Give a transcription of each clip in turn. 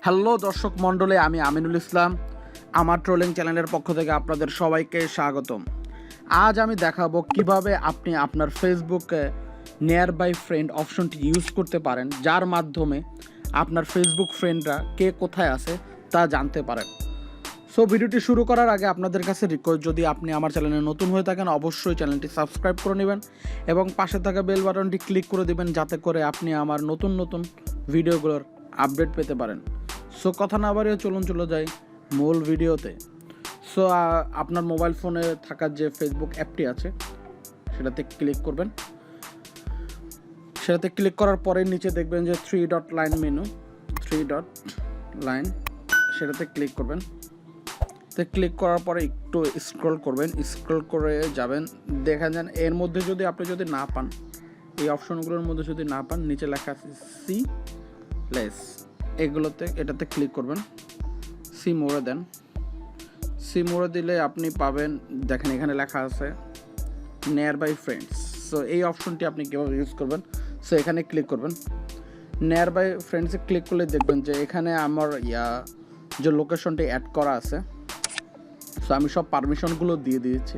Hello দর্শক মণ্ডলী, আমি আমিনুল ইসলাম। আমার ট্রোলিং চ্যানেলের পক্ষ থেকে আপনাদের সবাইকে স্বাগতম। আজ আমি দেখাবো কিভাবে আপনি আপনার ফেসবুকে নিয়ার বাই ফ্রেন্ড অপশনটি ইউজ করতে পারেন, যার মাধ্যমে আপনার ফেসবুক ফ্রেন্ডরা কে কোথায় আছে তা জানতে পারেন। সো ভিডিওটি শুরু করার আগে আপনাদের কাছে রিকোয়েস্ট, যদি আপনি আমার চ্যানেলে নতুন হয়ে থাকেন অবশ্যই চ্যানেলটি সাবস্ক্রাইব করে নেবেন এবং পাশে থাকা বেল বাটনটি ক্লিক করে দেবেন, যাতে করে আপনি আমার নতুন নতুন ভিডিওগুলোর আপডেট পেতে পারেন। সো কথা না বাড়িয়ে চলে যাই মূল ভিডিওতে। সো আপনার মোবাইল ফোনে থাকা যে ফেসবুক অ্যাপটি আছে সেটাতে ক্লিক করবেন। সেটাতে ক্লিক করার পরে নিচে দেখবেন যে 3 dot line menu, 3 dot line, সেটাতে ক্লিক করবেন। তো ক্লিক করার পরে একটু স্ক্রল করবেন, স্ক্রল করে যাবেন, দেখা যান এর মধ্যে যদি আপনি না পান, এই অপশনগুলোর মধ্যে যদি না পান, নিচে লেখা আছে সি লেস, এটাতে ক্লিক করবেন। সি মোড়ে দেন, সি মোড়ে দিলে আপনি পাবেন, দেখেন এখানে লেখা আছে নিয়ার বাই ফ্রেন্ডস। সো এই অপশনটি আপনি কীভাবে ইউজ করবেন, সো এখানে ক্লিক করবেন। নিয়ার বাই ফ্রেন্ডসে ক্লিক করলে দেখবেন যে এখানে আমার যে লোকেশনটি অ্যাড করা আছে, সো আমি সব পারমিশনগুলো দিয়ে দিয়েছি।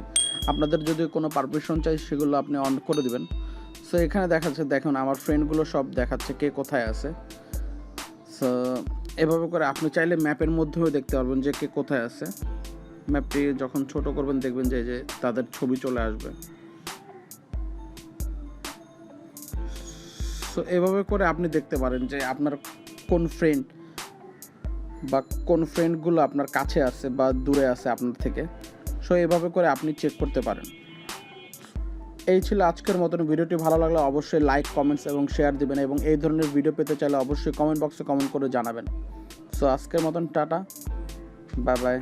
আপনাদের যদি কোনো পারমিশন চাই সেগুলো আপনি অন করে দিবেন। সো এখানে দেখাচ্ছে, দেখুন আমার ফ্রেন্ডগুলো সব দেখাচ্ছে কে কোথায় আছে। সো এভাবে করে আপনি চাইলে ম্যাপের মধ্যেও দেখতে পারবেন যে কে কোথায় আছে। ম্যাপটি যখন ছোট করবেন দেখবেন যে তাদের ছবি চলে আসবে। সো এভাবে করে আপনি দেখতে পারেন যে আপনার কোন ফ্রেন্ড বা কোন ফ্রেন্ডগুলো আপনার কাছে আছে বা দূরে আছে আপনার থেকে। সো এভাবে করে আপনি চেক করতে পারেন। এই ছিল আজকের মতন। ভিডিওটি ভালো লাগলে অবশ্যই লাইক, কমেন্টস এবং শেয়ার দিবেন, এবং এই ধরনের ভিডিও পেতে চাইলে অবশ্যই কমেন্ট বক্সে কমেন্ট করে জানাবেন। সো আজকের মতন টাটা, বাই বাই।